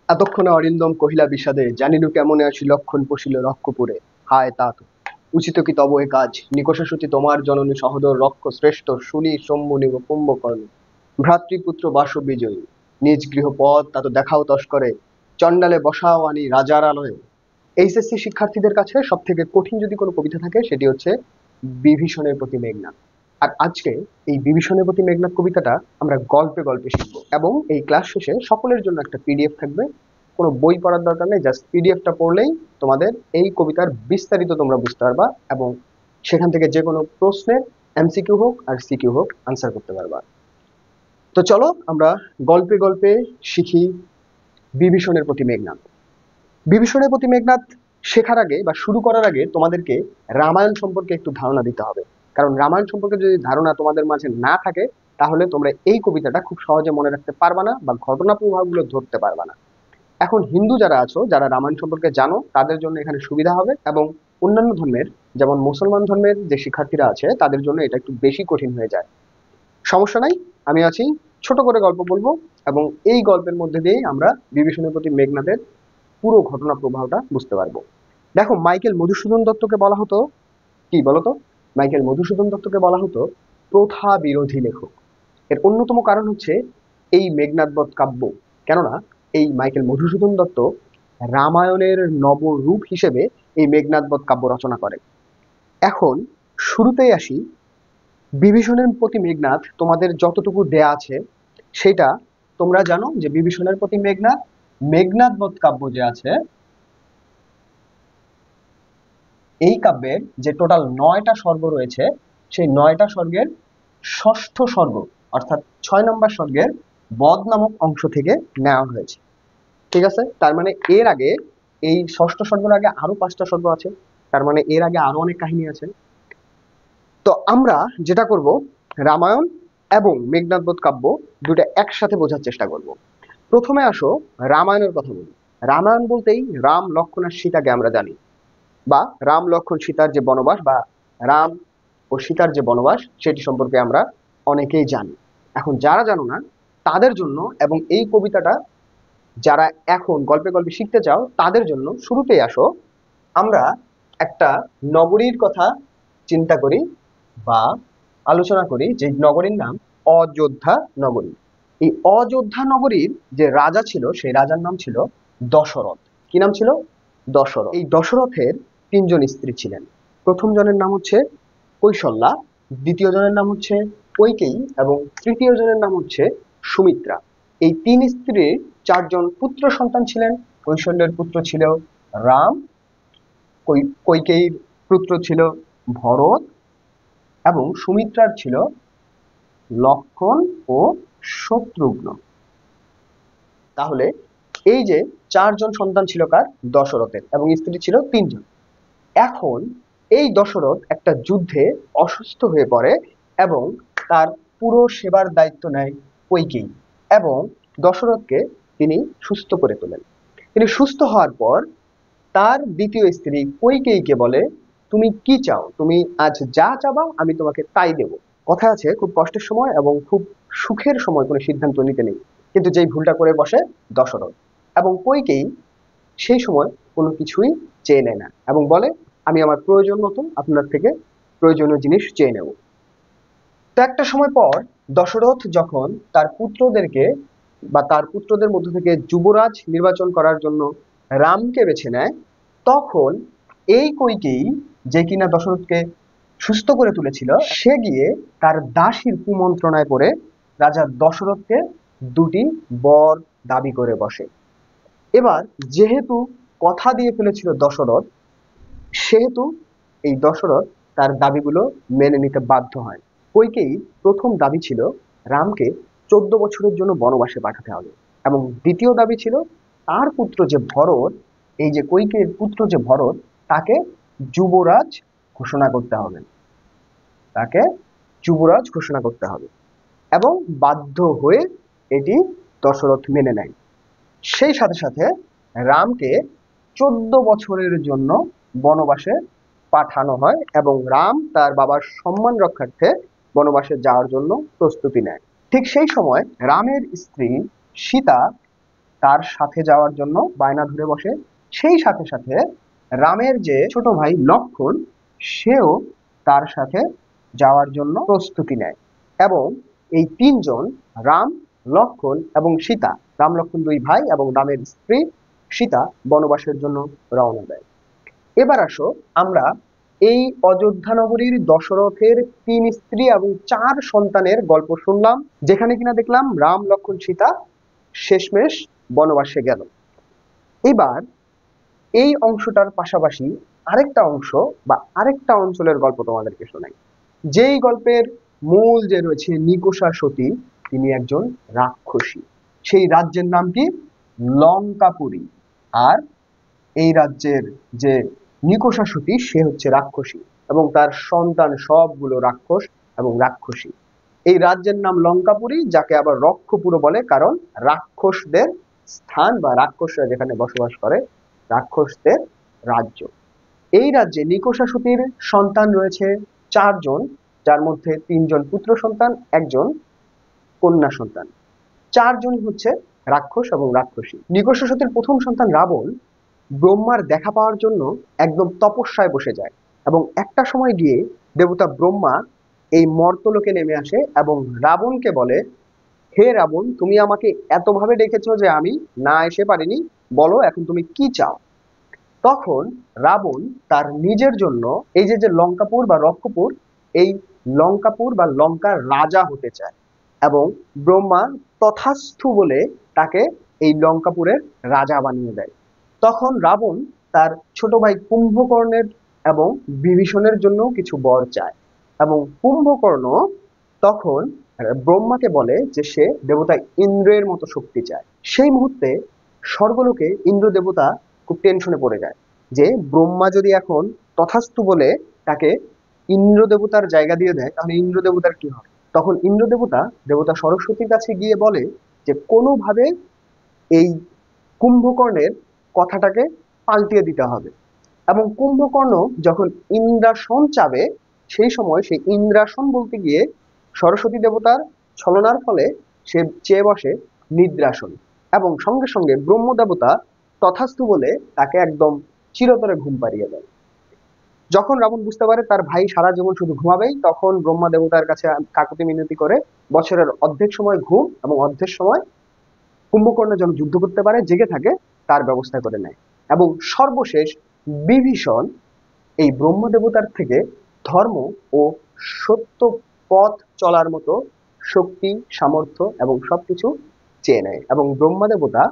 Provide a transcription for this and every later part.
এতক্ষণে অরিন্দম কহিলা বিষাদে, জানিনু কেমনে আসি লক্ষণ পশিল রক্ষপুরে। হায় তা উচিত কি তব এ কাজ, নিকষাসতী তোমার জননী সহোদর রক্ষ শ্রেষ্ঠ শুনি শম্ভুনি ও কুম্ভকর্ণ। ভ্রাতৃপুত্র বাস বিজয়ী, নিজ গৃহপদ তা তো দেখাও তস্করে, চণ্ডালে বসাও আনি রাজার আলয়ে। এইচএসসি শিক্ষার্থীদের কাছে সব থেকে কঠিন যদি কোনো কবিতা থাকে সেটি হচ্ছে বিভীষণের প্রতি মেঘনাদ। আর আজকে এই বিভীষণের প্রতি মেঘনাদ কবিতাটা আমরা গল্পে গল্পে শিখবো, এবং এই ক্লাস শেষে সকলের জন্য একটা পিডিএফ থাকবে। কোনো বই পড়ার দরকার নেই, জাস্ট পিডিএফটা পড়লেই তোমাদের এই কবিতার বিস্তারিত তোমরা বুঝতে পারবা, এবং সেখান থেকে যে কোনো প্রশ্নের এমসিকিউ হোক আর সিকিউ হোক আনসার করতে পারবা। তো চলো আমরা গল্পে গল্পে শিখি বিভীষণের প্রতি মেঘনাদ। বিভীষণের প্রতি মেঘনাদ শেখার আগে বা শুরু করার আগে তোমাদেরকে রামায়ণ সম্পর্কে একটু ধারণা দিতে হবে, কারণ রামায়ণ সম্পর্কে যদি ধারণা তোমাদের মাঝে না থাকে তাহলে তোমরা এই কবিতাটা খুব সহজে মনে রাখতে পারবা না বা ঘটনা প্রবাহগুলো ধরতে পারবা না। এখন হিন্দু যারা আছো, যারা রামায়ণ সম্পর্কে জানো, তাদের জন্য এখানে সুবিধা হবে, এবং অন্যান্য ধর্মের যেমন মুসলমান ধর্মের যে শিক্ষার্থীরা আছে তাদের জন্য এটা একটু বেশি কঠিন হয়ে যায়। সমস্যা নাই, আমি আছি, ছোট করে গল্প বলবো, এবং এই গল্পের মধ্যে দিয়েই আমরা বিভীষণের প্রতি মেঘনাদের পুরো ঘটনা প্রবাহটা বুঝতে পারবো। দেখো, মাইকেল মধুসূদন দত্তকে বলা হতো কি বলতো? মাইকেল মধুসূদন দত্তকে বলা হতো প্রথা বিরোধী লেখক। এর অন্যতম কারণ হচ্ছে এই মেঘনাদবধ কাব্য। কেননা এই মাইকেল মধুসূদন দত্ত রামায়ণের নবরূপ হিসেবে এই মেঘনাদবধ কাব্য রচনা করেন। এখন শুরুতেই আসি, বিভীষণের প্রতি মেঘনাদ তোমাদের যতটুকু দেয়া আছে সেটা তোমরা জানো যে বিভীষণের প্রতি মেঘনাদ, মেঘনাদবধ কাব্য যে আছে, এই কাব্যের যে টোটাল 9টা স্বর্গ রয়েছে সেই 9টা স্বর্গের ষষ্ঠ স্বর্গ অর্থাৎ 6 নম্বর স্বর্গের বধ নামক অংশ থেকে নেওয়া হয়েছে। ঠিক আছে, তার মানে এর আগে এই ষষ্ঠ স্বর্গের আগে আরো 5টা স্বর্গ আছে, তার মানে এর আগে আরো অনেক কাহিনী আছে। তো আমরা যেটা করব, রামায়ণ এবং মেঘনাদবধ কাব্য দুটো একসাথে বোঝার চেষ্টা করব। প্রথমে আসো রামায়ণের কথা বলি। রামায়ণ বলতেই রাম লক্ষ্মণ আর সীতাকে আমরা জানি, বা রাম লক্ষ্মণ সীতার যে বনবাস, বা রাম ও সীতার যে বনবাস সেটি সম্পর্কে আমরা অনেকেই জানি। এখন যারা জানো না তাদের জন্য, এবং এই কবিতাটা যারা এখন গল্পে গল্পে শিখতে চাও তাদের জন্য, শুরুতেই আসো আমরা একটা নগরীর কথা চিন্তা করি বা আলোচনা করি, যে নগরীর নাম অযোধ্যা নগরী। এই অযোধ্যা নগরীর যে রাজা ছিল সেই রাজার নাম ছিল দশরথ। কি নাম ছিল? দশরথ। এই দশরথের 3জন স্ত্রী ছিলেন। প্রথম জনের নাম হচ্ছে কৌশল্যা, দ্বিতীয় জনের নাম হচ্ছে কইকেয়ী, এবং তৃতীয় জনের নাম হচ্ছে সুমিত্রা। এই 3 স্ত্রীর 4জন পুত্র সন্তান ছিলেন। কৌশল্যের পুত্র ছিল রাম, কইকেয়ীর পুত্র ছিল ভরত, এবং সুমিত্রার ছিল লক্ষণ ও শত্রুঘ্ন। তাহলে এই যে 4জন সন্তান ছিল কার? দশরথের, এবং স্ত্রী ছিল 3জন। এখন এই দশরথ একটা যুদ্ধে অসুস্থ হয়ে পড়ে, এবং তার পুরো সেবার দায়িত্ব নেয় কইকেয়ী, এবং দশরথকে তিনি সুস্থ করে তোলেন। তিনি সুস্থ হওয়ার পর তার দ্বিতীয় স্ত্রী কইকেয়ীকে বলে, তুমি কি চাও? তুমি আজ যা চাবা আমি তোমাকে তাই দেব। কথা আছে, খুব কষ্টের সময় এবং খুব সুখের সময় কোনো সিদ্ধান্ত নিতে নেই। কিন্তু যেই ভুলটা করে বসে দশরথ, এবং কইকেয়ী সেই সময় কোনো কিছুই চেয়ে নেয় না, এবং বলে, আমি আমার প্রয়োজন মতো আপনার থেকে প্রয়োজনীয় জিনিস চেয়ে নেব। তো একটা সময় পর দশরথ যখন তার পুত্রদেরকে বা তার পুত্রদের মধ্য থেকে যুবরাজ নির্বাচন করার জন্য রামকে বেছে নেয়, তখন এই কইকেয়ী, যে কিনা দশরথকে সুস্থ করে তুলেছিল, সে গিয়ে তার দাসীর কুমন্ত্রণায় পড়ে রাজা দশরথকে 2টি বর দাবি করে বসে। এবার যেহেতু কথা দিয়ে ফেলেছিল দশরথ, সেহেতু এই দশরথ তার দাবিগুলো মেনে নিতে বাধ্য হয়। কইকেয়ীর প্রথম দাবি ছিল রামকে 14 বছরের জন্য বনবাসে পাঠাতে হবে, এবং দ্বিতীয় দাবি ছিল তার পুত্র যে ভরত, এই যে কইকেয়ীর পুত্র যে ভরত, তাকে যুবরাজ ঘোষণা করতে হবে, তাকে যুবরাজ ঘোষণা করতে হবে। এবং বাধ্য হয়ে এটি দশরথ মেনে নেয়। সেই সাথে সাথে রামকে 14 বছরের জন্য বনবাসে পাঠানো হয়, এবং রাম তার বাবার সম্মান রক্ষার্থে বনবাসে যাওয়ার জন্য প্রস্তুতি নেয়। ঠিক সেই সময় রামের স্ত্রী সীতা তার সাথে যাওয়ার জন্য বায়না ধরে বসে। সেই সাথে সাথে রামের যে ছোট ভাই লক্ষণ, সেও তার সাথে যাওয়ার জন্য প্রস্তুতি নেয়। এবং এই তিনজন, রাম, লক্ষণ এবং সীতা, রাম লক্ষণ দুই ভাই এবং রামের স্ত্রী সীতা বনবাসের জন্য রওনা দেয়। এবার আসো আমরা এই অযোধ্যা নগরীর দশরথের 3 স্ত্রী এবং 4 সন্তানের গল্প শুনলাম, যেখানে কিনা দেখলাম রাম, লক্ষণ, সীতা শেষমেশ বনবাসে গেল। এবার এই অংশটার পাশাপাশি আরেকটা অংশ বা আরেকটা অঞ্চলের গল্প তোমাদেরকে শোনাই। যেই গল্পের মূল যে রয়েছে নিকোষা সতী, তিনি একজন রাক্ষসী। সেই রাজ্যের নাম কি? লঙ্কাপুরী। আর এই রাজ্যের যে নিকোষা সতী, সে হচ্ছে রাক্ষসী এবং তার সন্তান সবগুলো রাক্ষস এবং রাক্ষসী। এই রাজ্যের নাম লঙ্কাপুরী, যাকে আবার রক্ষপুরও বলে, কারণ রাক্ষসদের স্থান বা রাক্ষসরা যেখানে বসবাস করে, রাক্ষসদের রাজ্য। এই রাজ্যে নিকোষা সতীর সন্তান রয়েছে 4 জন, যার মধ্যে 3 জন পুত্র সন্তান, 1 জন কন্যা সন্তান। 4 জন হচ্ছে রাক্ষস এবং রাক্ষসী। নিকোষা সতীর প্রথম সন্তান রাবণ ব্রহ্মার দেখা পাওয়ার জন্য একদম তপস্যায় বসে যায় এবং একটা সময় গিয়ে দেবতা ব্রহ্মা এই মর্তলোকে নেমে আসে এবং রাবণকে বলে, হে রাবণ, তুমি আমাকে এতভাবে ডেকেছো যে আমি না এসে পারিনি, বলো এখন তুমি কি চাও। তখন রাবণ তার নিজের জন্য এই যে লঙ্কাপুর বা রক্ষপুর, এই লঙ্কাপুর বা লঙ্কার রাজা হতে চায় এবং ব্রহ্মা তথাস্থু বলে তাকে এই লঙ্কাপুরের রাজা বানিয়ে দেয়। তখন রাবণ তার ছোট ভাই কুম্ভকর্ণের এবং বিভীষণের জন্য কিছু বর চায় এবং কুম্ভকর্ণ তখন ব্রহ্মাকে বলে যে সে দেবতা ইন্দ্রের মতো শক্তি চায়। সেই মুহূর্তে স্বর্গলোকে ইন্দ্র দেবতা খুব টেনশনে পড়ে যায় যে ব্রহ্মা যদি এখন তথাস্তু বলে তাকে ইন্দ্র দেবতার জায়গা দিয়ে দেয়, তাহলে ইন্দ্র দেবতার কি হবে। তখন ইন্দ্র দেবতা দেবতা সরস্বতীর কাছে গিয়ে বলে যে কোনোভাবে এই কুম্ভকর্ণের কথাটাকে পাল্টিয়ে দিতে হবে। এবং কুম্ভকর্ণ যখন ইন্দ্রাসন চাবে, সেই সময় সেই ইন্দ্রাসন বলতে গিয়ে সরস্বতী দেবতার ছলনার ফলে সে চেয়ে বসে নিদ্রাসন এবং সঙ্গে সঙ্গে ব্রহ্ম দেবতা তথাস্তু বলে তাকে একদম চিরতরে ঘুম পাড়িয়ে দেয়। যখন রাবণ বুঝতে পারে তার ভাই সারা জীবন শুধু ঘুমাবেই, তখন ব্রহ্মা দেবতার কাছে কাকুতি মিনতি করে বছরের অর্ধেক সময় ঘুম এবং অর্ধেক সময় কুম্ভকর্ণ যেন যুদ্ধ করতে পারে, জেগে থাকে, তার ব্যবস্থা করে নেয়। এবং সর্বশেষ বিভীষণ এই ব্রহ্ম দেবতার থেকে ধর্ম ও সত্য পথ চলার মতো শক্তি, সামর্থ্য এবং সবকিছু চেয়ে নেয় এবং ব্রহ্মা দেবতা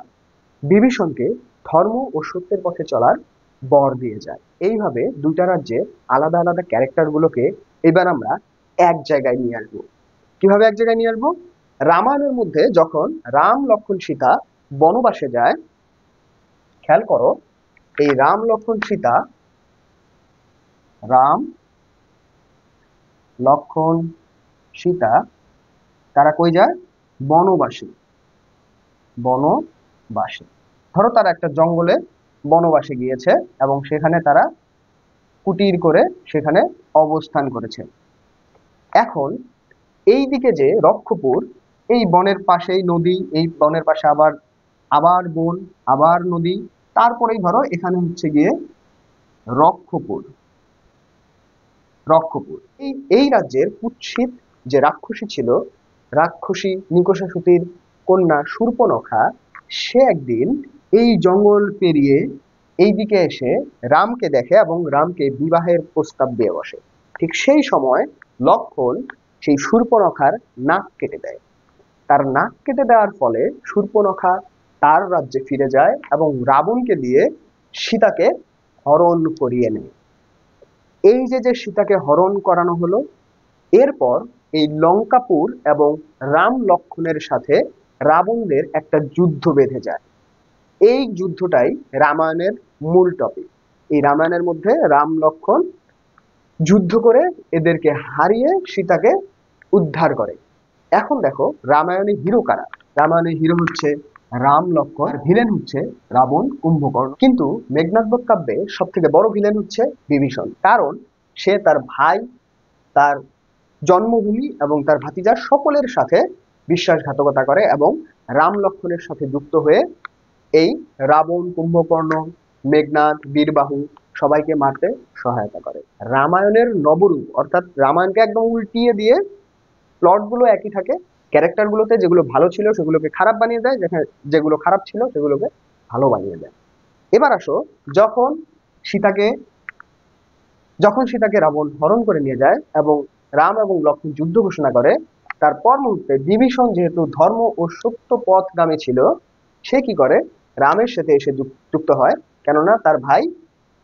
বিভীষণকে ধর্ম ও সত্যের পথে চলার বর দিয়ে যায়। এইভাবে দুইটা রাজ্যের আলাদা আলাদা ক্যারেক্টার গুলোকে এবার আমরা এক জায়গায় নিয়ে আসবো। কিভাবে এক জায়গায় নিয়ে আসবো? রামায়ণের মধ্যে যখন রাম, লক্ষণ, সীতা বনবাসে যায়, খেয়াল করো, এই রাম, লক্ষণ, সীতা, রাম, লক্ষণ, সীতা, তারা কই যায়? বনবাসে। বনবাসে, ধরো তারা একটা জঙ্গলে বনবাসে গিয়েছে এবং সেখানে তারা কুটির করে সেখানে অবস্থান করেছে। এখন এই দিকে যে রক্ষপুর, এই বনের পাশেই নদী, এই বনের পাশে আবার আবার বন, আবার নদী, তারপরেই ধরো এখানে হচ্ছে গিয়ে রক্ষপুর। রক্ষপুর এই এই রাজ্যের কুৎসিত যে রাক্ষসী ছিল, রাক্ষসী নিকোষা সতীর কন্যা শূর্পণখা, সে একদিন এই জঙ্গল পেরিয়ে এই দিকে এসে রামকে দেখে এবং রামকে বিবাহের প্রস্তাব দিয়ে বসে। ঠিক সেই সময় লক্ষণ সেই শূর্পণখার নাক কেটে দেয়। তার নাক কেটে দেওয়ার ফলে শূর্পণখা তার রাজ্যে ফিরে যায় এবং রাবণকে দিয়ে সীতাকে হরণ করিয়ে নেয়। এই যে সীতাকে হরণ করানো হলো, এরপর এই লঙ্কাপুর এবং রাম লক্ষণের সাথে রাবণদের একটা যুদ্ধ বেঁধে যায়। এই যুদ্ধটাই রামায়ণের মূল টপিক। এই রামায়ণের মধ্যে রাম লক্ষণ যুদ্ধ করে এদেরকে হারিয়ে সীতাকে উদ্ধার করে। এখন দেখো রামায়ণে হিরো কারা? রামায়ণে হিরো হচ্ছে রাম, লক্ষণ, আর ভিলেন হচ্ছে রাবণ, কুম্ভকর্ণ। কিন্তু মেঘনাদ বধ কাব্যে সব থেকে বড় ভিলেন হচ্ছে বিভীষণ, কারণ সে তার ভাই, তার জন্মভূমি এবং তার ভাতিজার সকলের সাথে বিশ্বাসঘাতকতা করে এবং রাম লক্ষণের সাথে যুক্ত হয়ে এই রাবণ, কুম্ভকর্ণ, মেঘনাদ, বীরবাহু সবাইকে মারতে সহায়তা করে। রামায়ণের নবরূপ, অর্থাৎ রামায়ণকে একদম উল্টিয়ে দিয়ে প্লট গুলো একই থাকে, ক্যারেক্টার গুলোতে যেগুলো ভালো ছিল সেগুলোকে খারাপ বানিয়ে দেয়, যেগুলো খারাপ ছিল সেগুলোকে ভালো বানিয়ে দেয়। এবার আসো, যখন সীতাকে যখন সীতাকে রাবণ হরণ করে নিয়ে যায় এবং রাম এবং লক্ষ্মণ যুদ্ধ ঘোষণা করে, তার পর মুহূর্তে বিভীষণ যেহেতু ধর্ম ও সত্য পথগামী ছিল, সে কি করে, রামের সাথে এসে যুক্ত হয়, কেননা তার ভাই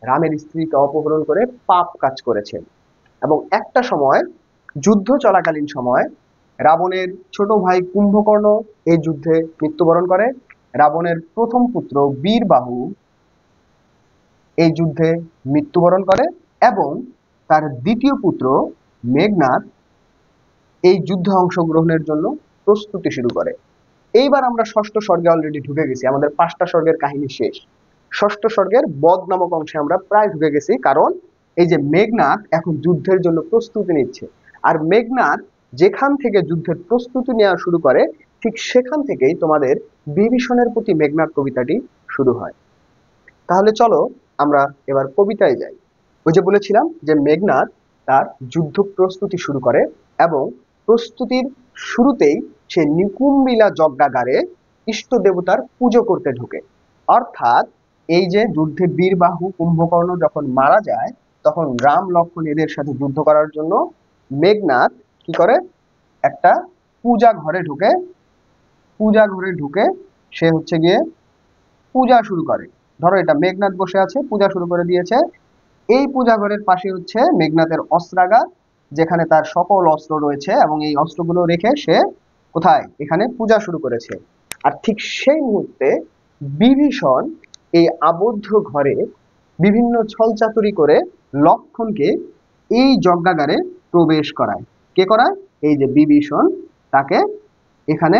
রামের স্ত্রীকে অপহরণ করে পাপ কাজ করেছে। এবং একটা সময়, যুদ্ধ চলাকালীন সময়, রাবণের ছোট ভাই কুম্ভকর্ণ এই যুদ্ধে মৃত্যুবরণ করে। রাবণের প্রথম পুত্র বীরবাহু এই যুদ্ধে মৃত্যুবরণ করে এবং তার দ্বিতীয় পুত্র মেঘনাদ এই যুদ্ধে অংশগ্রহণের জন্য প্রস্তুতি শুরু করে। এইবার আমরা ষষ্ঠ স্বর্গে অলরেডি ঢুকে গেছি, আমাদের 5টা স্বর্গের কাহিনী শেষ। ষষ্ঠ স্বর্গের বধ নামক অংশে আমরা প্রায় ঢুকে গেছি, কারণ এই যে মেঘনাদ এখন যুদ্ধের জন্য প্রস্তুতি নিচ্ছে। আর মেঘনাদ যেখান থেকে যুদ্ধের প্রস্তুতি নেওয়া শুরু করে, ঠিক সেখান থেকেই তোমাদের বিভীষণের প্রতি মেঘনাদ কবিতাটি শুরু হয়। তাহলে চলো আমরা এবার কবিতায় যাই। ওই যে বলেছিলাম যে মেঘনাদ তার যুদ্ধ প্রস্তুতি শুরু করে এবং প্রস্তুতির শুরুতেই সে নিকুম্বিলা যজ্ঞাগারে ইষ্ট দেবতার পুজো করতে ঢোকে। অর্থাৎ এই যে যুদ্ধে বীরবাহু, কুম্ভকর্ণ যখন মারা যায়, তখন রাম, লক্ষ্মণ এদের সাথে যুদ্ধ করার জন্য মেঘনাদ কি করে, একটা পূজা ঘরে ঢুকে সে হচ্ছে গিয়ে পূজা শুরু করে। ধরো এটা মেঘনাদ বসে আছে, পূজা শুরু করে দিয়েছে। এই পূজা ঘরের পাশে হচ্ছে মেঘনাদের অস্ত্রাগার, যেখানে তার সকল অস্ত্র রয়েছে এবং এই অস্ত্রগুলো রেখে সে কোথায়, এখানে পূজা শুরু করেছে। আর ঠিক সেই মুহূর্তে বিভীষণ এই আবদ্ধ ঘরে বিভিন্ন ছলচাতুরি করে লক্ষ্মণকে এই যজ্ঞাগারে প্রবেশ করায়। কে করায়? এই যে বিভীষণ তাকে এখানে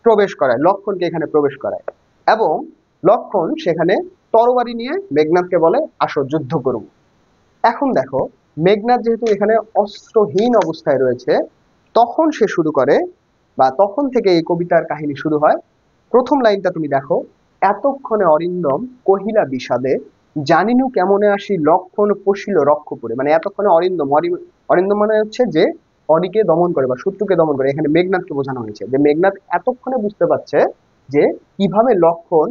প্রবেশ করায়, লক্ষ্মণকে এখানে প্রবেশ করায়। এবং লক্ষ্মণ সেখানে তরবারি নিয়ে মেঘনাদকে বলে, আসো যুদ্ধ করুন। এখন দেখো, মেঘনাদ যেহেতু এখানে অস্ত্রহীন অবস্থায় রয়েছে, তখন সে শুরু করে, বা তখন থেকে এই কবিতার কাহিনী শুরু হয়। প্রথম লাইনটা তুমি দেখো, এতক্ষণে অরিন্দম কহিলা বিষাদে, জানিনু কেমনে আসি লক্ষণ পশিল রক্ষপুরে। মানে এতক্ষণে অরিন্দম, অরিন্দম মানে হচ্ছে যে অরিকে দমন করে বা শত্রুকে দমন করে। এখানে মেঘনাদকে বোঝানো হয়েছে যে মেঘনাদ এতক্ষণে বুঝতে পারছে যে কিভাবে লক্ষণ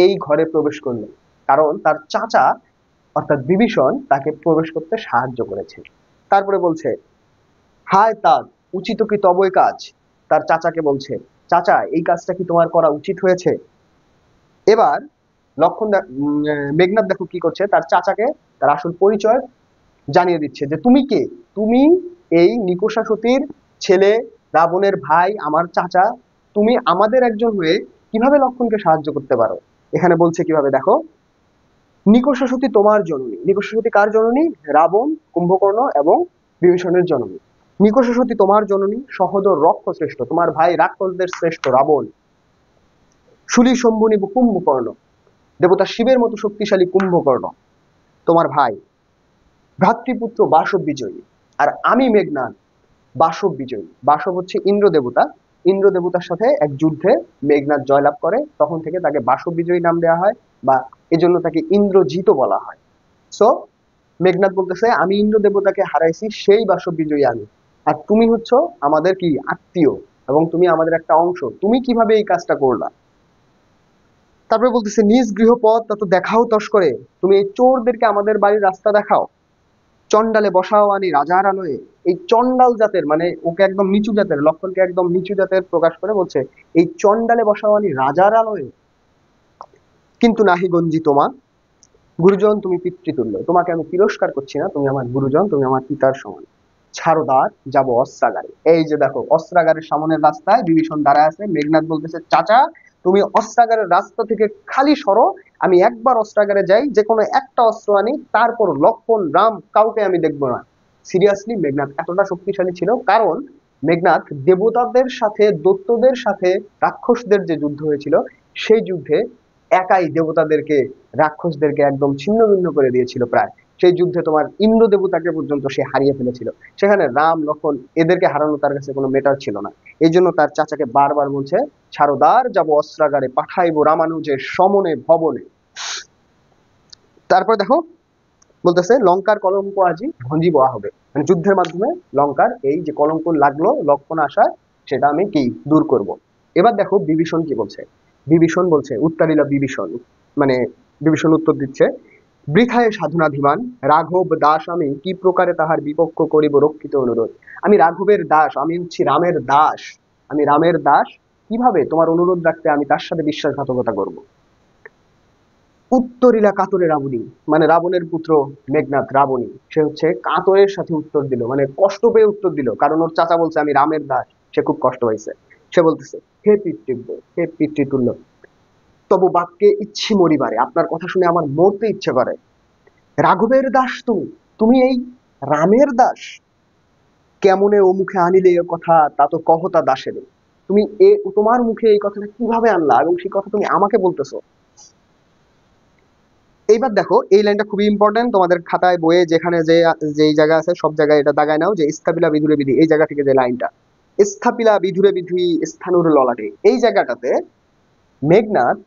এই ঘরে প্রবেশ করলো, কারণ তার চাচা অর্থাৎ বিভীষণ তাকে প্রবেশ করতে সাহায্য করেছে। তারপরে বলছে, হায় তার উচিত কি তবই কাজ। তার চাচাকে বলছে, চাচা এই কাজটা কি তোমার করা উচিত হয়েছে। এবার মেঘনাদ দেখো কি করছে, তার চাচাকে তার আসল পরিচয় জানিয়ে দিচ্ছে যে তুমি কে, তুমি এই নিকষা সতীর ছেলে, রাবণের ভাই, আমার চাচা, তুমি আমাদের একজন হয়ে কিভাবে লক্ষণকে সাহায্য করতে পারো। এখানে বলছে কিভাবে, দেখো, নিকষা সতী তোমার জননী। নিকষা সতী কার জননী? রাবণ, কুম্ভকর্ণ এবং বিভীষণের জননী। নিকষা সতী তোমার জননী, সহোদর রক্ষ শ্রেষ্ঠ, তোমার ভাই রাক্ষসদের শ্রেষ্ঠ রাবণ। শুলি শম্ভুনি কুম্ভকর্ণ, দেবতা শিবের মতো শক্তিশালী কুম্ভকর্ণ তোমার ভাই। ভ্রাতৃপুত্র বাসব বিজয়ী, আর আমি মেঘনাদ বাসব বিজয়ী। বাসব হচ্ছে ইন্দ্র দেবতা, ইন্দ্র দেবতার সাথে এক যুদ্ধে মেঘনাদ জয়লাভ করে, তখন থেকে তাকে বাসব বিজয়ী নাম দেওয়া হয়, বা এজন্য তাকে ইন্দ্রজিত বলা হয়। সো মেঘনাদ বলতেছে, আমি ইন্দ্র দেবতাকে হারাইছি, সেই বাসব বিজয়ী আমি, আর তুমি হচ্ছ আমাদের কি আত্মীয় এবং তুমি আমাদের একটা অংশ, তুমি কিভাবে এই কাজটা করলা। তারপরে বলতেছে, নিজ গৃহপথ তত দেখাও তস্করে, তুমি এই চোরদেরকে আমাদের বাড়ির রাস্তা দেখাও। চন্ডালে বসাও আনি রাজার আলোয়ে। এই চন্ডাল জাতের, মানে ওকে একদম নিচু জাতের, লক্ষণকে একদম নিচু জাতের প্রকাশ করে বলছে, এই চন্ডালে বসাও আনি রাজার আলোয়ে। কিন্তু নাহি গঞ্জি তোমা, গুরুজন তুমি পিতৃতুল্য, তোমাকে আমি তিরস্কার করছি না, তুমি আমার গুরুজন, তুমি আমার পিতার সমান। ছাড়োদার যাব অস্ত্রাগারে। এই যে দেখো, অস্ত্রাগারের সামনের রাস্তায় বিভীষণ দাঁড়ায় আছে, মেঘনাদ বলতেছে, চাচা তুমি অস্ত্রাগারের রাস্তা থেকে খালি সরো, আমি একবার অস্ত্রাগারে যাই, যে কোনো একটা অস্ত্র আনি, তারপর লক্ষ্মণ, রাম কাউকে আমি দেখবো না। সিরিয়াসলি মেঘনাদ এতটা শক্তিশালী ছিল, কারণ মেঘনাদ দেবতাদের সাথে, দৈত্যদের সাথে রাক্ষসদের যে যুদ্ধ হয়েছিল, সেই যুদ্ধে একাই দেবতাদেরকে, রাক্ষসদেরকে একদম ছিন্ন ভিন্ন করে দিয়েছিল প্রায়। সেই যুদ্ধে তোমার ইন্দ্র দেবতাকে পর্যন্ত সে হারিয়ে ফেলেছিল। সেখানে রাম লক্ষণ এদেরকে হারানো তার কাছে কোনো মেটার ছিল না। এই জন্য তার চাচাকে বারবার বলছে, ছাড়োদার যাব অস্ত্রাগারে, পাঠাইবো রামানুজের সমনে ভবনে। তারপর দেখো বলতেছে, লঙ্কার কলঙ্ক আজি ভঞ্জিব হবে, মানে যুদ্ধের মাধ্যমে লঙ্কার এই যে কলঙ্ক লাগলো লক্ষণ আসা, সেটা আমি কি দূর করব। এবার দেখো বিভীষণ কি বলছে। বিভীষণ বলছে, উত্তরিলা বিভীষণ, মানে বিভীষণ উত্তর দিচ্ছে, বৃথায় সাধনাধিমান রাঘব দাস আমি, কি প্রকারে তাহার বিপক্ষ করিব রক্ষিত অনুরোধ। আমি রাঘবের দাস, আমি হচ্ছি রামের দাস, আমি রামের দাস, কিভাবে তোমার অনুরোধ রাখতে আমি তার সাথে বিশ্বাসঘাতকতা করব। উত্তরিলা কাতরে রাবণী, মানে রাবণের পুত্র মেঘনাথ রাবণী, সে হচ্ছে কাতরের সাথে উত্তর দিল, মানে কষ্ট পেয়ে উত্তর দিল, কারণ ওর চাচা বলছে আমি রামের দাস, সে খুব কষ্ট হয়েছে। সে বলতেছে, হে পিতৃব্য, হে পিতৃতুল্য, তবু বাক্যে ইচ্ছি মরিবারে, আপনার কথা শুনে আমার মরতে ইচ্ছে করে। রাঘবের দাস তুমি, তুমি এই রামের দাস, কেমনে ও মুখে আনিলে এ কথা, তা তো কহতা দাসের। তুমি তোমার মুখে এই কথাটা কিভাবে আনলা, এবং সেই কথা তুমি আমাকে বলতেছো। এইবার দেখো এই লাইনটা খুবই ইম্পর্টেন্ট, তোমাদের খাতায় বইয়ে যেখানে যে যেই জায়গা আছে সব জায়গায় এটা দাগায় নাও, যে স্থাপিলা বিধুরে বিধি, এই জায়গা থেকে যে লাইনটা, স্থাপিলা বিধুরে বিধি স্থানুর ললাটে, এই জায়গাটাতে মেঘনাথ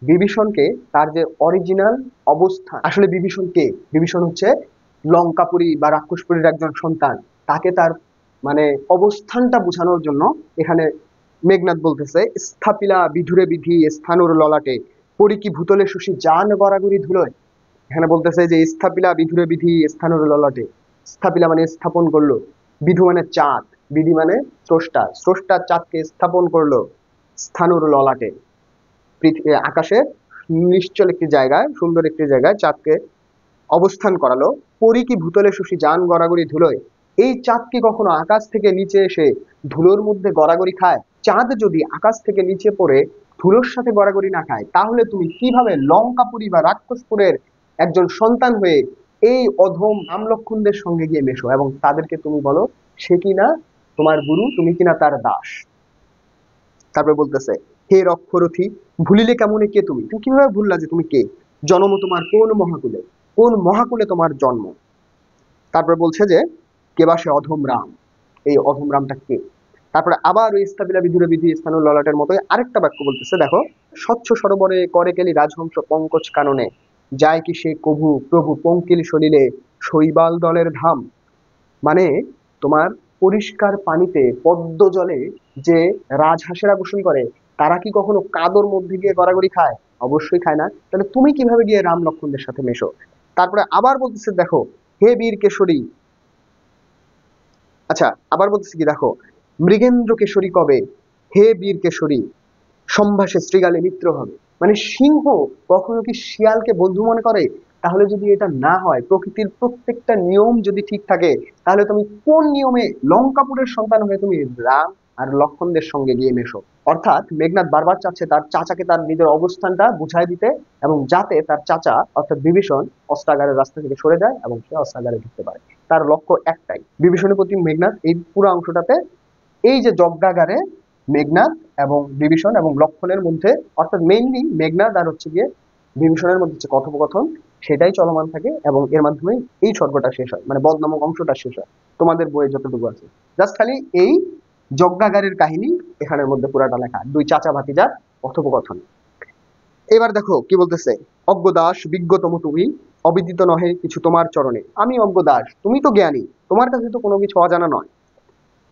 বিভীষণকে তার যে অরিজিনাল অবস্থান, আসলে বিভীষণ কে, বিভীষণ হচ্ছে লঙ্কাপুরী বা রাক্ষসপুরীর একজন সন্তান, তাকে তার মানে অবস্থানটা বোঝানোর জন্য এখানে মেঘনাথ বলতেছে, স্থাপিলা বিধুরে বিধি স্থানুর ললাটে, পরি কি ভূতলে শশী জান গড়াগড়ি ধুলোয়। এখানে বলতেছে যে স্থাপিলা বিধুরে বিধি স্থানুর ললাটে, স্থাপিলা মানে স্থাপন করলো, বিধু মানে চাঁদ, বিধি মানে স্রষ্টা, স্রষ্টা চাঁদকে স্থাপন করলো স্থানুর ললাটে, আকাশের নিশ্চল একটি জায়গায়, সুন্দর একটি জায়গায় চাঁদকে অবস্থান করালো। পরি কি ভূতলে শশী জান গড়াগড়ি ধুলোয়, এই চাঁদ কি কখনো আকাশ থেকে নিচে এসে ধুলোর মধ্যে গড়াগড়ি খায়? চাঁদ যদি আকাশ থেকে নিচে পড়ে ধুলোর সাথে গড়াগড়ি না খায়, তাহলে তুমি কিভাবে লঙ্কাপুরী বা রাক্ষসপুরের একজন সন্তান হয়ে এই অধম রামলক্ষণদের সঙ্গে গিয়ে মেশো, এবং তাদেরকে তুমি বলো সে কিনা তোমার গুরু, তুমি কিনা তার দাস। তারপরে বলতেছে, হে রক্ষরথী, ভুলিলে কেমনে কে তুমি, তুমি কিভাবে ভুললা যে তুমি কে, জন্ম তোমার কোন মহাকুলে, কোন মহাকুলে তোমার জন্ম। তারপরে বলছে যে, কেবা সে অধম রাম, এই অধম রামটা কে। তারপরে আবার ওই স্থাপিলা বিধুরে বিধি স্থানুর ললাটের মতোই আরেকটা বাক্য বলতেছে, দেখো, স্বচ্ছ সরোবরে করে কেলি রাজহংস পঙ্কজ কাননে, যায় কি সে কভু প্রভু পঙ্কিল সলিলে শৈবাল দলের ধাম। মানে তোমার পরিষ্কার পানিতে পদ্ম জলে যে রাজহাঁসেরা গোসল করে, তারা কি কখনো কাদর মধ্যে গিয়ে গড়াগড়ি খায়? অবশ্যই খায় না। তাহলে তুমি কিভাবে গিয়ে রাম লক্ষণদের সাথে মেশো। তারপরে আবার বলতেছে, দেখো, হে বীর কেশরী, আচ্ছা আবার বলতেছে কি, দেখো, মৃগেন্দ্র কেশরী কবে, হে বীর কেশরী, সম্ভাষে শৃগালে মিত্র হবে। মানে সিংহ কখনো কি শিয়ালকে বন্ধু মনে করে? তাহলে যদি এটা না হয়, প্রকৃতির প্রত্যেকটা নিয়ম যদি ঠিক থাকে, তাহলে তুমি কোন নিয়মে লঙ্কাপুরের সন্তান হয়ে তুমি রাম আর লক্ষণদের সঙ্গে গিয়ে মেশো। অর্থাৎ মেঘনাথ বারবার চাচ্ছে তার চাচাকে তার নিজের অবস্থানটা বুঝাই দিতে, এবং যাতে তার চাচা অর্থাৎ বিভীষণ অস্ত্রাগারের রাস্তা থেকে সরে যায় এবং সে অস্ত্রাগারে ঢুকতে পারে। তার লক্ষ্য একটাই, বিভীষণের প্রতি মেঘনাথ এই পুরো অংশটাতে এই যে যজ্ঞাগারে মেঘনাথ এবং বিভীষণ এবং লক্ষণের মধ্যে, অর্থাৎ মেইনলি মেঘনাথ আর হচ্ছে গিয়ে বিভীষণের মধ্যে যে কথোপকথন, সেটাই চলমান থাকে, এবং এর মাধ্যমে এই স্বর্গটা শেষ হয়, মানে বধ নামক অংশটা শেষ হয় তোমাদের বইয়ে যতটুকু আছে। জাস্ট খালি এই যজ্ঞাগারের কাহিনী এখানের মধ্যে পুরাটা লেখা, দুই চাচা ভাতিজার কথোপকথন। এবার দেখো কি বলতেছে, অজ্ঞদাস বিজ্ঞতম তুমি, অবিদিত নহে কিছু তোমার চরণে। আমি অজ্ঞদাস, তুমি তো জ্ঞানী, তোমার কাছে তো কোনো কিছু অজানা নয়।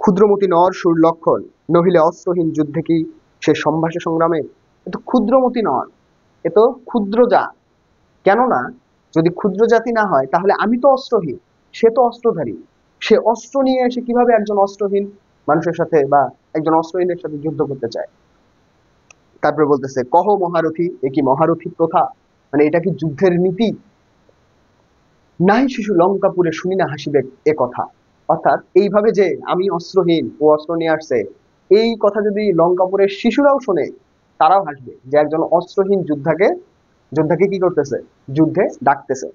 ক্ষুদ্রমতি নর সুর লক্ষণ, নহিলে অস্ত্রহীন যুদ্ধে কি সে সম্ভাষে সংগ্রামে। এ তো ক্ষুদ্রমতি নর, এ তো ক্ষুদ্র জাত। কেননা যদি ক্ষুদ্র জাতি না হয়, তাহলে আমি তো অস্ত্রহীন, সে তো অস্ত্রধারী। সে অস্ত্র নিয়ে এসে কিভাবে একজন অস্ত্রহীন মানুষের সাথে বা একজন অস্ত্রহীনের সাথে যুদ্ধ করতে চায়। তারপরে বলতেছে, কহ মহারথী, এ কি মহারথী প্রথা, মানে এটা কি যুদ্ধের নীতি। নাই শিশু লঙ্কাপুরে শুনি না হাসিবে এ কথা। অর্থাৎ এইভাবে যে আমি অস্ত্রহীন, ও অস্ত্র নিয়ে আসছে, এই কথা যদি লঙ্কাপুরের শিশুরাও শোনে, তারাও হাসবে যে একজন অস্ত্রহীন যোদ্ধাকে কি করতেছে, যুদ্ধে ডাকতেছে।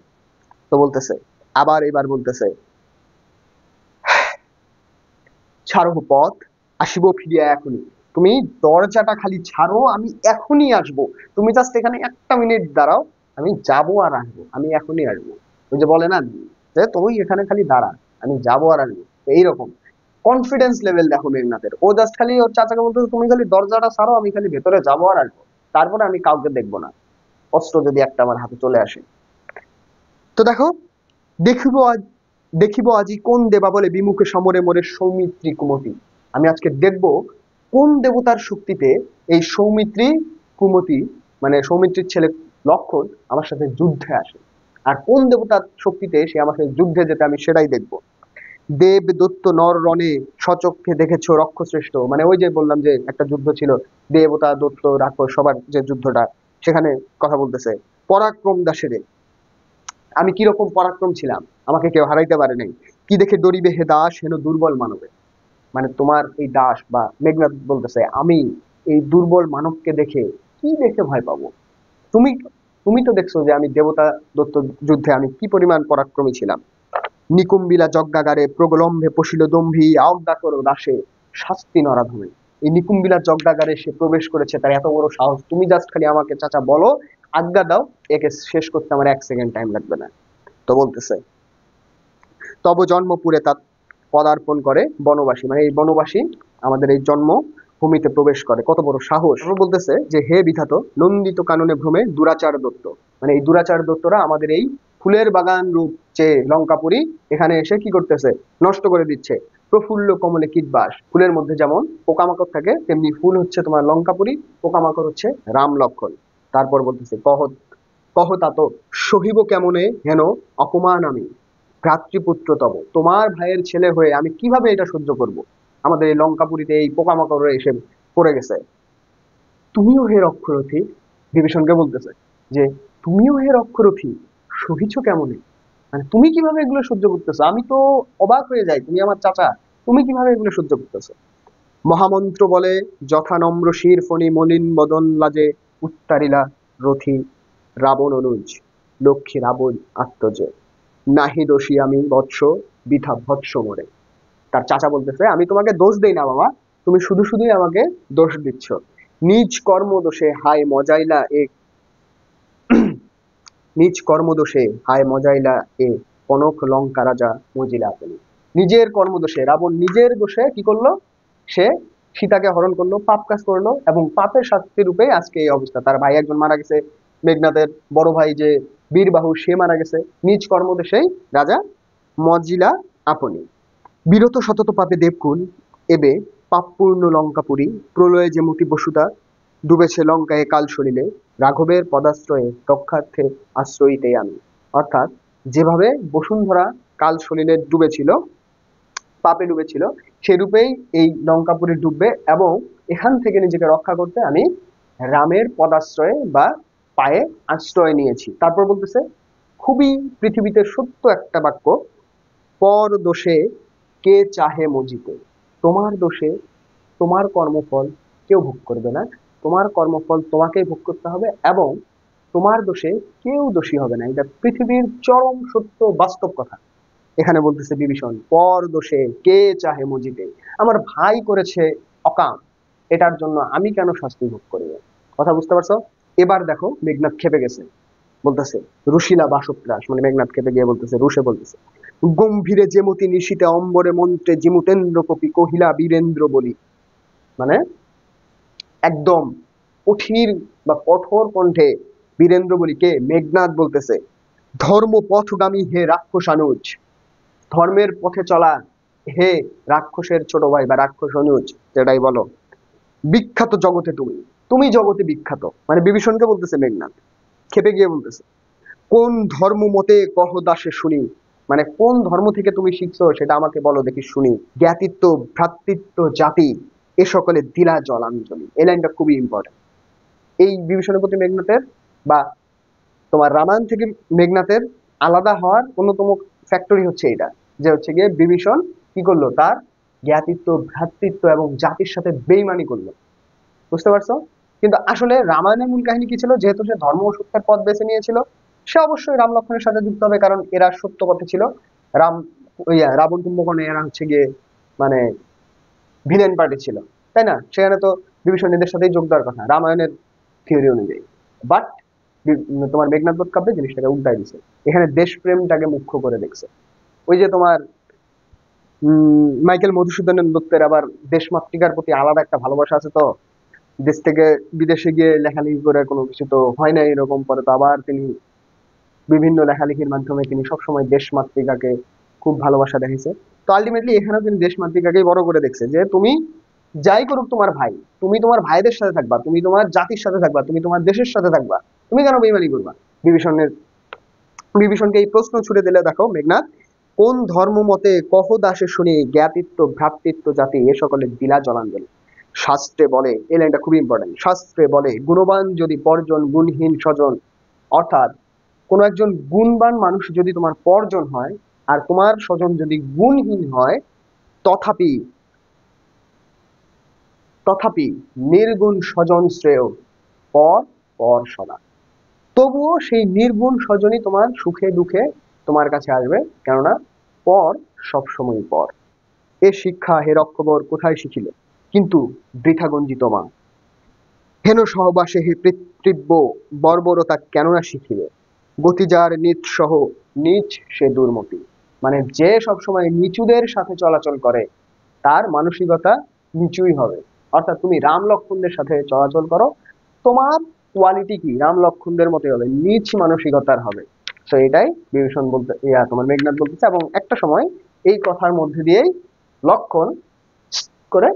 তো বলতেছে, আবার এবার বলতেছে, ছাড়ো পথ, আসিব ফিরিয়া এখনই। তুমি দরজাটা খালি ছাড়ো, আমি এখনই আসবো। তুমি জাস্ট এখানে একটা মিনিট দাঁড়াও, আমি যাবো আর আসবো, আমি এখনই আসবো। ওই যে বলে না যে তুই এখানে খালি দাঁড়া, আমি যাবো আর আসবো, এইরকম কনফিডেন্স লেভেল দেখো মেঘনাথের। ও জাস্ট খালি ওর চাচাকে বলতো তুমি খালি দরজাটা ছাড়ো, আমি খালি ভেতরে যাবো আর আসবো, তারপরে আমি কাউকে দেখবো না, অস্ত্র যদি একটা আমার হাতে চলে আসে। তো দেখো, দেখিব আজ, দেখিব আজি কোন দেবা বলে বিমুখে সমরে মোরে সৌমিত্রী কুমতি। আমি আজকে দেখব কোন দেবতার শক্তিতে এই সৌমিত্রী কুমতি, মানে সৌমিত্রীর ছেলে লক্ষণ আমার সাথে যুদ্ধে আসে, আর কোন দেবতার শক্তিতে সে আমার সাথে যুদ্ধে যেতে, আমি সেটাই দেখব। দেব দত্ত নর রণে সচক্ষে দেখেছো রক্ষশ্রেষ্ঠ, মানে ওই যে বললাম যে একটা যুদ্ধ ছিল, দেবতা দত্ত রাক্ষস সবার যে যুদ্ধটা, সেখানে কথা বলতেছে। পরাক্রম দাসেরে, আমি কিরকম পরাক্রম ছিলাম, আমাকে কেউ হারাইতে পারে নাই। কি দেখে ডরিবে হে দাস হেন দুর্বল মানবে, মানে তোমার এই দাস বা মেঘনাথ বলতেছে আমি এই দুর্বল মানবকে দেখে কি দেখে ভয় পাবো, তুমি তুমি তো দেখছো যে আমি দেবতা দত্ত যুদ্ধে আমি কি পরিমাণ পরাক্রমী ছিলাম। নিকুম্বিলা যজ্ঞাগারে প্রগলম্ভে পশিল দম্ভী আজ্ঞা করো দাসে শাস্তি নরাধমে। এই নিকুম্বিলা যজ্ঞাগারে সে প্রবেশ করেছে, তার এত বড় সাহস, তুমি জাস্ট খালি আমাকে চাচা বলো, আজ্ঞা দাও, একে শেষ করতে আমার 1 সেকেন্ড টাইম লাগবে না। তো বলতেছে তব জন্মপুরে তার পদার্পণ করে বনবাসী, মানে এই বনবাসী আমাদের এই জন্ম ভূমিতে প্রবেশ করে, কত বড় সাহস। তারপর বলতেছে যে হে বিধাত নন্দিত কাননে ভ্রমে দুরাচার দত্ত, মানে এই দুরাচার দত্তরা আমাদের এই ফুলের বাগান রূপ যে লঙ্কাপুরী এখানে এসে কি করতেছে, নষ্ট করে দিচ্ছে। প্রফুল্ল কমলে কীটবাস, ফুলের মধ্যে যেমন পোকামাকড় থাকে তেমনি ফুল হচ্ছে তোমার লঙ্কাপুরী, পোকামাকড় হচ্ছে রাম লক্ষণ। তারপর বলতেছে কহ, কহ তাত সহিব কেমনে হেন অপমান আমি ভ্রাতৃপুত্র তব, তোমার ভাইয়ের ছেলে হয়ে আমি কিভাবে এটা সহ্য করব, আমাদের এই লঙ্কাপুরীতে এই পোকামাকড় এসে পড়ে গেছে। তুমিও হে রক্ষরথী, বিভীষণকে বলতেছে যে তুমিও হে রক্ষরথী সহিছ কেমনে, মানে তুমি কিভাবে এগুলো সহ্য করতেছো, আমি তো অবাক হয়ে যাই, তুমি আমার চাচা, তুমি কিভাবে এগুলো সহ্য করতেছো। মহামন্ত্র বলে যথা নম্র শির ফণি মলিন বদন লাজে উত্তারিলা রথী রাবণ অনুজ লক্ষ্মী রাবণ আত্মজে, নাহি দোষী আমি বৎস বৃথা ভৎস মোরে। তার চাচা বলতেছে আমি তোমাকে দোষ দেই না বাবা, তুমি শুধু শুধুই আমাকে দোষ দিচ্ছ। নিজ কর্ম দোষে হায় মজাইলা এ, নিজ কর্মদোষে হায় মজাইলা এ কনক লঙ্কা রাজা মজিলা আপনি। নিজের কর্মদোষে রাবণ নিজের দোষে কি করলো, সে সীতাকে হরণ করলো, পাপ কাজ করলো, এবং পাপের শাস্তি রূপে আজকে এই অবস্থা। তার ভাই একজন মারা গেছে, মেঘনাথের বড় ভাই যে বীরবাহু সে মারা গেছে, নিজ কর্মদোষেই রাজা মজিলা আপনি। বিরত সতত পাপে দেবকুল এবে পাপপূর্ণ লঙ্কাপুরী প্রলয়ে যেমতি বসুধা ডুবেছে লঙ্কায় কাল সলিলে রাঘবের পদাশ্রয়ে রক্ষার্থে আশ্রয়ীতে আমি। অর্থাৎ যেভাবে বসুন্ধরা কাল সলিলে ডুবেছিল, পাপে ডুবেছিল, সেরূপেই এই লঙ্কাপুরী ডুববে, এবং এখান থেকে নিজেকে রক্ষা করতে আমি রামের পদাশ্রয়ে বা পায়ে আশ্রয় নিয়েছি। তারপর বলতেছে খুবই পৃথিবীতে সত্য একটা বাক্য, পর দোষে কে চাহে মজিতে, তোমার দোষে তোমার কর্মফল কেউ ভোগ করবে না, তোমার কর্মফল তোমাকেই ভোগ করতে হবে, এবং তোমার দোষে কেউ দোষী হবে না, এটা পৃথিবীর চরম সত্য বাস্তব কথা। এখানে বলতেছে বিভীষণ পর দোষে কে চাহে মজিতে, আমার ভাই করেছে অকাম, এটার জন্য আমি কেন শাস্তি ভোগ করিব। কথা বুঝতে পারছো। এবার দেখো মেঘনাথ খেপে গেছে, বলতেছে রুশিলা বাসপ্রাস, মানে মেঘনাথ খেপে গিয়ে বলতেছে, রুশে বলতেছে গম্ভীরে যেমতি নিশীতে অম্বরে মন্ত্রে জিমুতেন্দ্র কপি কহিলা বীরেন্দ্র বলি, মানে একদম কঠিন বা কঠোর কণ্ঠে বীরেন্দ্র বলি কে, মেঘনাথ বলতেছে ধর্ম পথগামী হে রাক্ষসানুজ, ধর্মের পথে চলা হে রাক্ষসের ছোট ভাই বা রাক্ষস অনুজ, যেটাই বলো, বিখ্যাত জগতে তুমি, তুমি জগতে বিখ্যাত, মানে বিভীষণকে বলতেছে মেঘনাথ, খেপে গিয়ে বলতেছে কোন ধর্ম মতে কহ দাসে শুনি, মানে কোন ধর্ম থেকে তুমি শিখছো সেটা আমাকে বলো দেখি শুনি। জ্ঞাতিত্ব ভ্রাতৃত্ব জাতি এ সকলে দিলা জলাঞ্জলি, এই লাইনটা খুবই ইম্পর্টেন্ট। এই বিভীষণের প্রতি মেঘনাথের বা তোমার রামায়ণ থেকে মেঘনাথের আলাদা হওয়ার অন্যতম ফ্যাক্টরি হচ্ছে এটা, যে হচ্ছে গিয়ে বিভীষণ কি করলো, তার জ্ঞাতিত্ব ভ্রাতৃত্ব এবং জাতির সাথে বেইমানি করলো, বুঝতে পারছো। কিন্তু আসলে রামায়ণের মূল কাহিনী কি ছিল, যেহেতু সে ধর্ম ও সত্যের পথ বেছে নিয়েছিল, সে অবশ্যই রাম লক্ষ্মণের সাথে যুক্ত হবে, কারণ এরা সত্য পথে ছিল। রাম রাবণ কুম্ভকর্ণ এরা হচ্ছে গিয়ে মানে ভিলেন পার্টি ছিল, তাই না, সেখানে তো বিভীষণ এদের সাথেই যোগ দেওয়ার কথা রামায়ণের থিওরি অনুযায়ী। বাট তোমার মেঘনাদ বধ কাব্যে জিনিসটাকে উল্টাই দিছে, এখানে দেশপ্রেমটাকে মুখ্য করে দেখছে। ওই যে তোমার মাইকেল মধুসূদন দত্তের আবার দেশমাতৃকার প্রতি আলাদা একটা ভালোবাসা আছে তো, দেশ থেকে বিদেশে গিয়ে লেখালেখি করে কোনো কিছু তো হয় না এরকম, পরে তো আবার তিনি বিভিন্ন লেখালেখির মাধ্যমে তিনি সবসময় দেশমাতৃকাকে খুব ভালোবাসা দেখেছে। তো আলটিমেটলি এখানেও তিনি দেশমাতৃকাকেই বড় করে দেখছে যে তুমি যাই করুক তোমার ভাই, তুমি তোমার ভাইদের সাথে থাকবা, তুমি তোমার জাতির সাথে থাকবা, তুমি তোমার দেশের সাথে থাকবা, তুমি কেন বেইমানি করবা। বিভীষণের বিভীষণকে এই প্রশ্ন ছুড়ে দিলে দেখো মেঘনাদ, কোন ধর্ম মতে কহ দাসে শুনি জ্ঞাতিত্ব ভ্রাতৃত্ব জাতি এ সকলে দিলা জলাঞ্জলি। শাস্ত্রে বলে, এই লাইনটা খুবই ইম্পর্টেন্ট, শাস্ত্রে বলে গুণবান যদি পরজন গুণহীন স্বজন, অর্থাৎ কোনো একজন গুণবান মানুষ যদি তোমার পরজন হয় আর তোমার স্বজন যদি গুণহীন হয়, তথাপি তথাপি নির্গুণ স্বজন শ্রেয় পর পর সদা। তবুও সেই নির্গুণ স্বজনই তোমার সুখে দুঃখে তোমার কাছে আসবে, কেননা পর সবসময় পর। এ শিক্ষা হে রক্ষবর কোথায় শিখিলে, কিন্তু বৃথা গঞ্জিত মা। হেন সহবাসে হে পিতৃব্য বর্বরতা কেননা শিখিলে, গতি যার নিজ সহ নিচ সে দুর্মতি। মানে যে সবসময় নিচুদের সাথে চলাচল করে তার মানসিকতা নিচুই হবে। অর্থাৎ তুমি রাম লক্ষ্মণদের সাথে চলাচল করো, তোমার কোয়ালিটি কি রাম লক্ষ্মণদের মতোই হবে, নিচ মানসিকতার হবে। তো এটাই বিভীষণ বলতে তোমার মেঘনাদ বলতেছে, এবং একটা সময় এই কথার মধ্যে দিয়েই লক্ষণ করে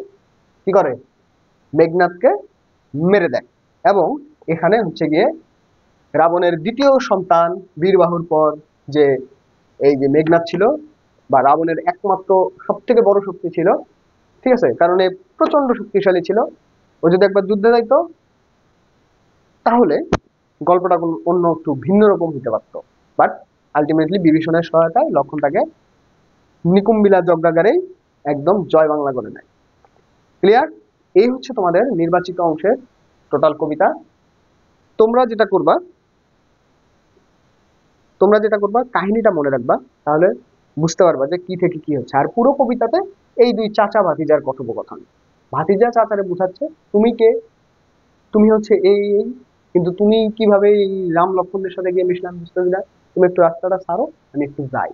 কি করে মেঘনাদকে মেরে দেয়। এবং এখানে হচ্ছে গিয়ে রাবণের দ্বিতীয় সন্তান বীরবাহুর পর যে এই যে মেঘনাদ ছিল, বা রাবণের একমাত্র সব থেকে বড় শক্তি ছিল, ঠিক আছে, কারণ এ প্রচন্ড শক্তিশালী ছিল, ও যদি একবার যুদ্ধে যাইতো তাহলে গল্পটা অন্য একটু ভিন্ন রকম হতে পারতো। বাট আলটিমেটলি বিভীষণের সহায়তায় লক্ষণ তাকে নিকুম্বিলা যজ্ঞাগারেই একদম জয় বাংলা করে নেয়। ক্লিয়ার? এই হচ্ছে তোমাদের নির্বাচিত অংশের টোটাল কবিতা। তোমরা যেটা করবা কাহিনীটা মনে রাখবা, তাহলে বুঝতে পারবা যে কি থেকে কি হচ্ছে। আর পুরো কবিতাতে এই দুই চাচা ভাতিজার কথোপকথন, ভাতিজা চাচারে বুঝাচ্ছে তুমি কে, তুমি হচ্ছে এই এই, কিন্তু তুমি কিভাবে এই রাম লক্ষ্মণদের সাথে গিয়ে মিশলাম বুঝতেছি না, তুমি একটু রাস্তাটা ছাড়ো, আমি একটু যাই,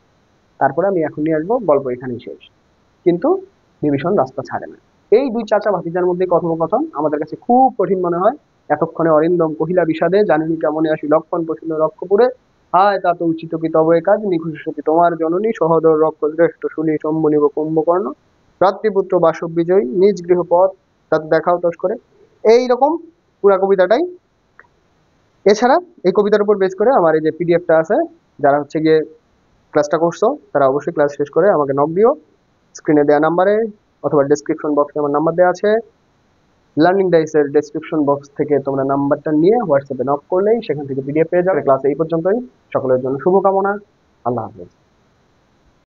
তারপরে আমি এখনই আসবো, গল্প এখানেই শেষ। কিন্তু বিভীষণ রাস্তা ছাড়ে না। এই দুই চাচা ভাতিজার মধ্যে কথোপকথন আমাদের কাছে খুব কঠিন মনে হয়। এতক্ষণে অরিন্দম কহিলা বিষাদে, জানিনি কেমনে আসি লক্ষণ প্রসন্ন রক্ষপুরে, হায় তা তো উচিত কি তব এ কাজ, নিখুঁত সতী তোমার জননী, সহদর রক্ষ শ্রেষ্ঠ শুনি শম্ভুনিব কুম্ভকর্ণ, ভ্রাতৃপুত্র বাসব বিজয়ী নিজ গৃহপথ তাতে দেখাও তস করে। এইরকম পুরা কবিতাটাই। এছাড়া এই কবিতার উপর বেস করে আমার এই যে পিডিএফটা আছে, যারা হচ্ছে গিয়ে ক্লাসটা করছো তারা অবশ্যই ক্লাস শেষ করে আমাকে নক দিও, স্ক্রিনে দেওয়া নাম্বারে, অথবা ডেসক্রিপশন বক্সে আমার নাম্বার দেওয়া আছে, লার্নিং ডাইসের ডেসক্রিপশন বক্স থেকে তোমরা নাম্বারটা নিয়ে হোয়াটসঅ্যাপে নক করলেই সেখান থেকে পিডিএফ পেয়ে যাবে। ক্লাস এই পর্যন্তই, সকলের জন্য শুভকামনা, আল্লাহ হাফেজ।